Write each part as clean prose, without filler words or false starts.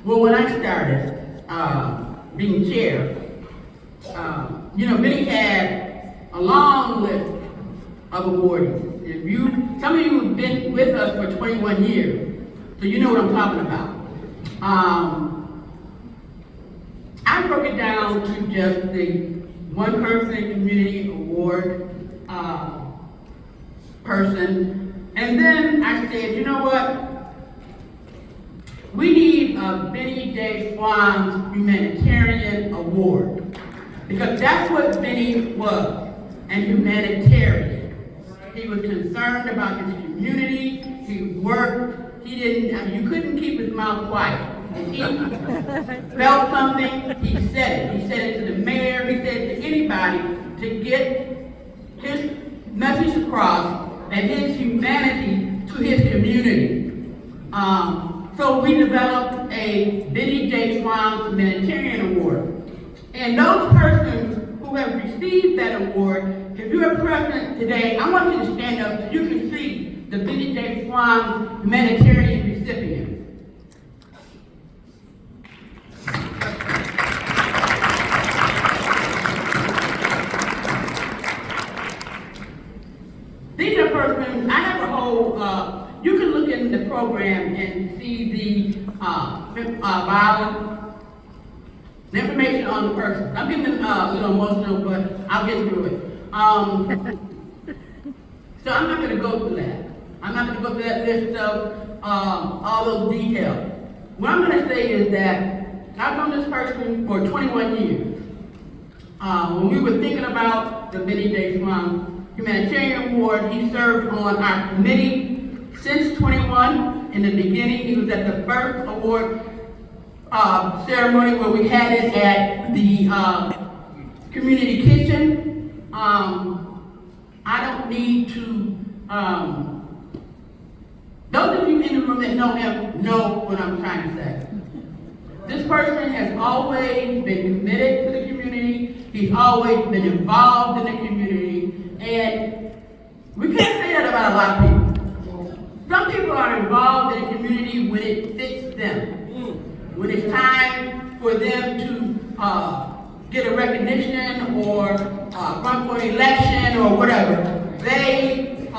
well, when I started being chair, Benny had a long list of awardees. Some of you have been with us for 21 years, so you know what I'm talking about. I broke it down to just the one person community award person, and then I said, you know what? We need a Benny J. Swan's Humanitarian Award, because that's what Benny was, an humanitarian. He was concerned about his community, he worked, you couldn't keep his mouth quiet. If he felt something, he said it. He said it to the mayor, he said it to anybody to get his message across and his humanity to his community. So we developed a Benny J. Swan Humanitarian Award. And those persons who have received that award, if you're present today, I want you to stand up so you can see the Benny J. Swan Humanitarian recipient. These are persons, I have a whole, you can look in the program and see the information on the person. I'm getting a little emotional, but I'll get through it. So I'm not going to go through that. I'm not going to go through that list of all those details. What I'm going to say is that I've known this person for 21 years. When we were thinking about the Benny J. Swan Humanitarian Award, he served on our committee since 21. In the beginning, he was at the first award ceremony where we had it at the community kitchen. I don't need to, those of you in the room that know him know what I'm trying to say. This person has always been committed to the community. He's always been involved in the community. And we can't say that about a lot of people. Some people are involved in the community when it fits them. When it's time for them to get a recognition or run for an election or whatever, they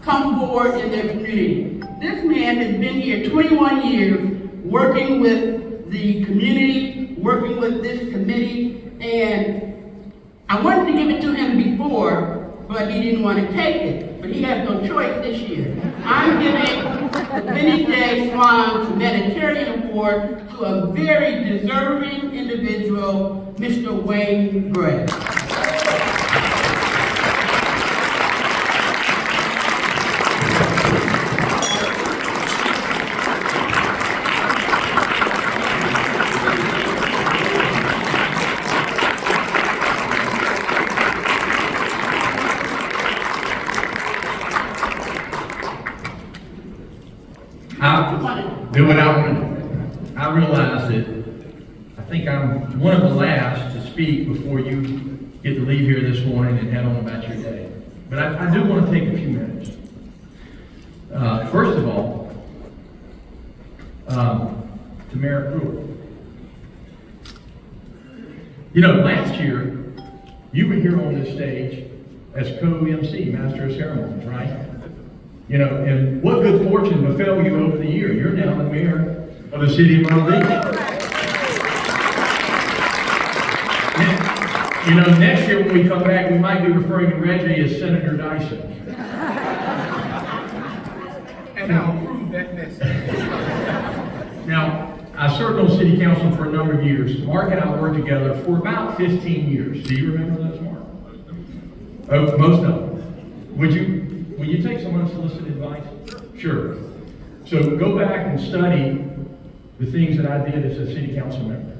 come forward in their community. This man has been here 21 years working with the community, working with this committee, and I wanted to give it to him before, but he didn't want to take it. But he has no choice this year. I'm giving the Benny J. Swan Humanitarian Award to a very deserving individual, Mr. Wayne Gray. I realize that I think I'm one of the last to speak before you get to leave here this morning and head on about your day. But I do want to take a few minutes. First of all, to Mayor Brewer. Last year, you were here on this stage as co-MC, Master of Ceremonies, right? And what good fortune befell you over the year. You're now the mayor of the city of Myrtle Beach. Next year when we come back, we might be referring to Reggie as Senator Dyson. And I'll approve that message. Now, I served on city council for a number of years. Mark and I worked together for about 15 years. Do you remember those, Mark? Oh, most of them. Will you take some unsolicited advice? Sure. So go back and study the things that I did as a city council member.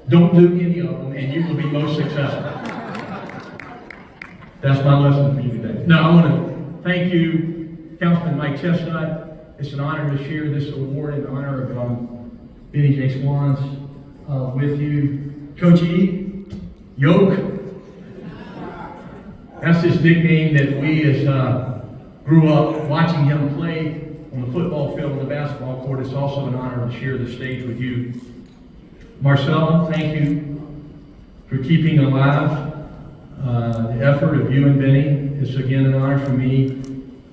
Don't do any of them, and you will be most successful. That's my lesson for you today. Now, I want to thank you, Councilman Mike Chestnut. It's an honor to share this award in honor of Benny J. Swans with you. Coach E, Yoke. That's his nickname that we as grew up watching him play on the football field and the basketball court, it's also an honor to share the stage with you. Marcella, thank you for keeping alive the effort of you and Benny. It's again an honor for me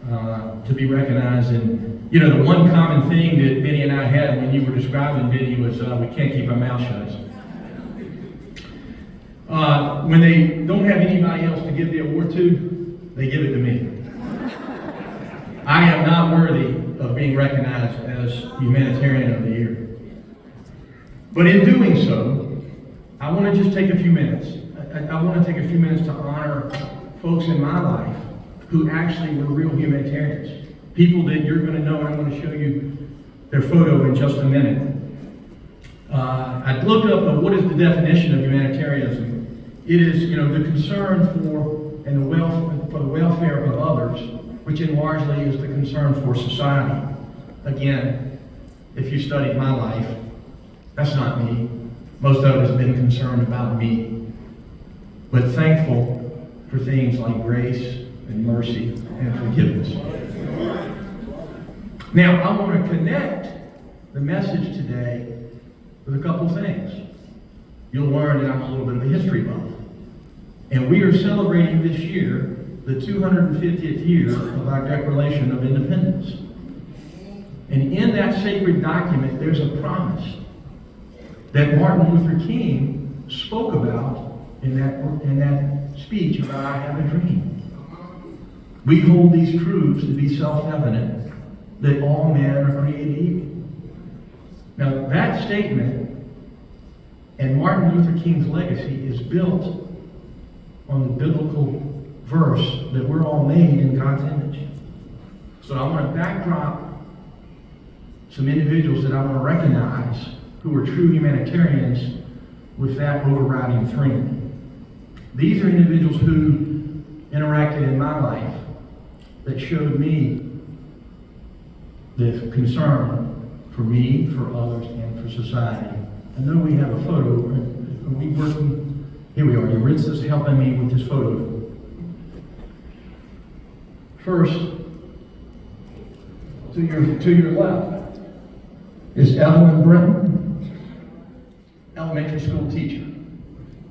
to be recognized. And you know, the one common thing that Benny and I had when you were describing Benny was we can't keep our mouth shut. When they don't have anybody else to give the award to, they give it to me. I am not worthy of being recognized as Humanitarian of the Year. But in doing so, I want to just take a few minutes. I want to take a few minutes to honor folks in my life who actually were real humanitarians. People that you're going to know, and I'm going to show you their photo in just a minute. I looked up what is the definition of humanitarianism. It is, you know, the concern for the welfare of others, which in largely is the concern for society. Again, if you studied my life, that's not me. Most of it has been concerned about me. But thankful for things like grace and mercy and forgiveness. Now, I want to connect the message today with a couple things. You'll learn that I'm a little bit of a history buff. And we are celebrating this year the 250th year of our Declaration of Independence. And in that sacred document, there's a promise that Martin Luther King spoke about in that speech about I Have a Dream. We hold these truths to be self-evident, that all men are created equal. Now, that statement and Martin Luther King's legacy is built on the biblical verse that we're all made in God's image. So I want to backdrop some individuals that I want to recognize who are true humanitarians with that overriding theme. These are individuals who interacted in my life that showed me the concern for me, for others, and for society. I know we have a photo. Are we working? Here we are. Yaritza's helping me with this photo. First, to your left is Evelyn Britton, elementary school teacher.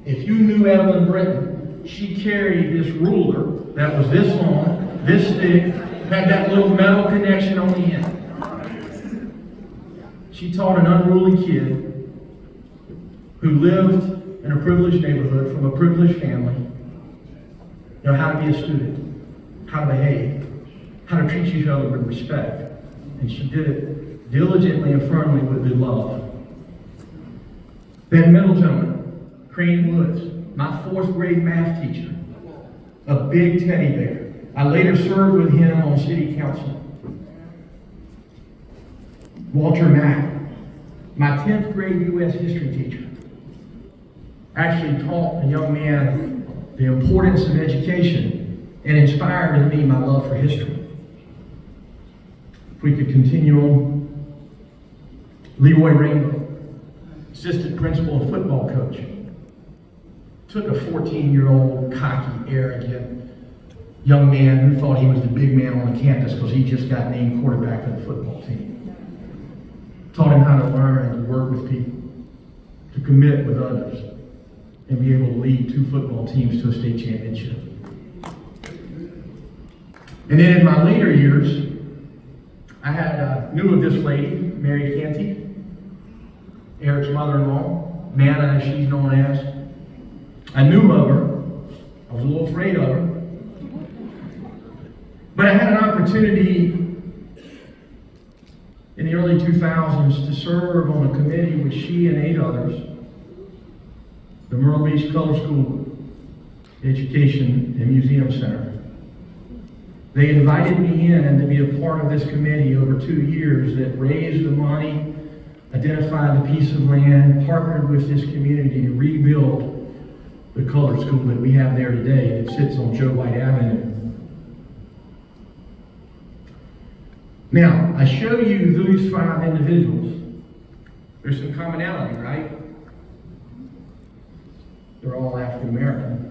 If you knew Evelyn Britton, she carried this ruler that was this long, this thick, had that little metal connection on the end. She taught an unruly kid who lived in a privileged neighborhood from a privileged family, you know, how to be a student, how to behave, how to treat each other with respect. And she did it diligently and firmly with good love. That middle gentleman, Crane Woods, my 4th grade math teacher, a big teddy bear. I later served with him on city council. Walter Mack, my 10th grade U.S. history teacher, actually taught a young man the importance of education and inspired in me my love for history. If we could continue on, Leroy Rainbow, assistant principal and football coach, took a 14-year-old, cocky, arrogant young man who thought he was the big man on the campus because he just got named quarterback of the football team. Taught him how to learn and to work with people, to commit with others, and be able to lead 2 football teams to a state championship. And then in my later years, I knew of this lady, Mary Canty, Eric's mother-in-law, Nana as she's known as. I knew of her. I was a little afraid of her. But I had an opportunity in the early 2000s to serve on a committee with she and 8 others, the Myrtle Beach Color School Education and Museum Center. They invited me in to be a part of this committee over 2 years that raised the money, identified the piece of land, partnered with this community to rebuild the color school that we have there today that sits on Joe White Avenue. Now, I show you these 5 individuals. There's some commonality, right? They're all African American.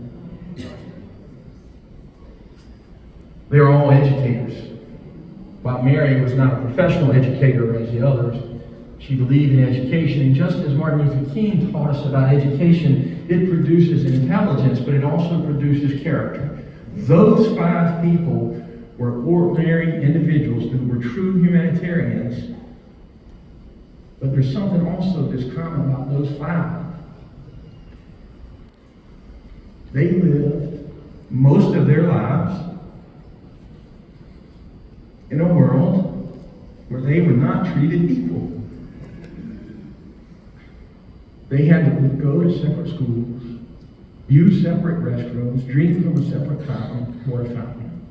They're all educators. While Mary was not a professional educator as the others, she believed in education. And just as Martin Luther King taught us about education, it produces intelligence, but it also produces character. Those 5 people were ordinary individuals who were true humanitarians. But there's something also that's common about those 5. They lived most of their lives in a world where they were not treated equal. They had to go to separate schools, use separate restrooms, drink from a separate water fountain,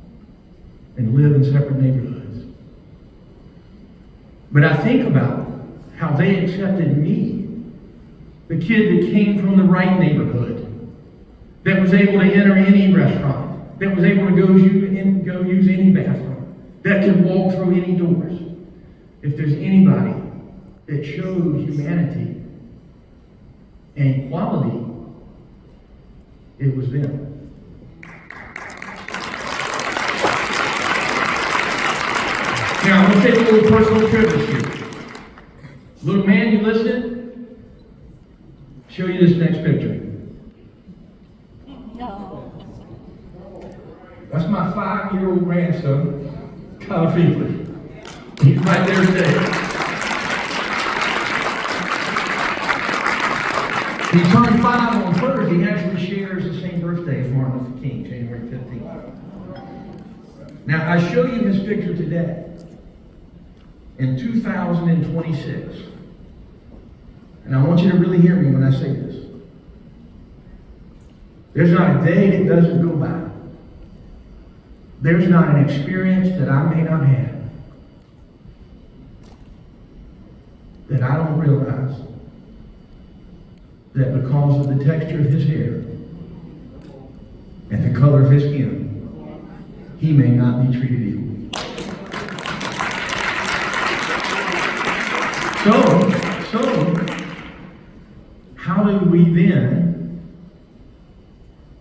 and live in separate neighborhoods. But I think about how they accepted me, the kid that came from the right neighborhood, that was able to enter any restaurant, that was able to go use any bathroom, that could walk through any doors. If there's anybody that showed humanity and equality, it was them. Now, I'm going to take a little personal privilege here. Little man, you listening? Show you this next picture. No. That's my 5-year-old grandson, Kyle Finkley. He's right there today. He turned 5 on Thursday. He actually shares the same birthday as Martin Luther King, January 15th. Now, I show you his picture today. In 2026. And I want you to really hear me when I say this. There's not a day that doesn't go by. There's not an experience that I may not have that I don't realize that because of the texture of his hair and the color of his skin, he may not be treated equal. So, how do we then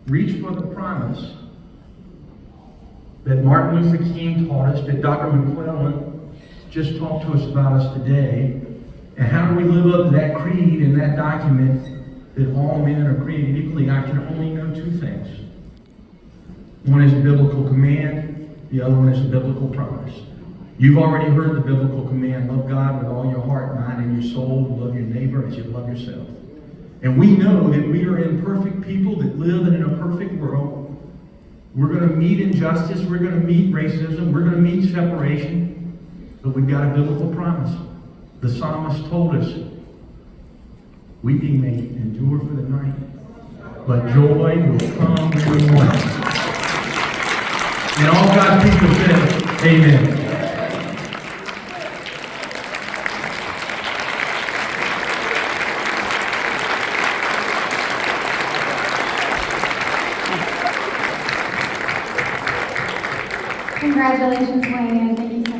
reach for the promise that Martin Luther King taught us, that Dr. McClellan just talked to us about us today, and how do we live up to that creed and that document that all men are created equally? I can only know 2 things. One is a biblical command, the other one is a biblical promise. You've already heard the biblical command, love God with all your heart, mind, and your soul, love your neighbor as you love yourself. And we know that we are imperfect people that live in an imperfect world. We're going to meet injustice, we're going to meet racism, we're going to meet separation, but we've got a biblical promise. The psalmist told us, weeping may endure for the night, but joy will come in the morning. And all God's people said, amen. Congratulations, Wayne. Thank you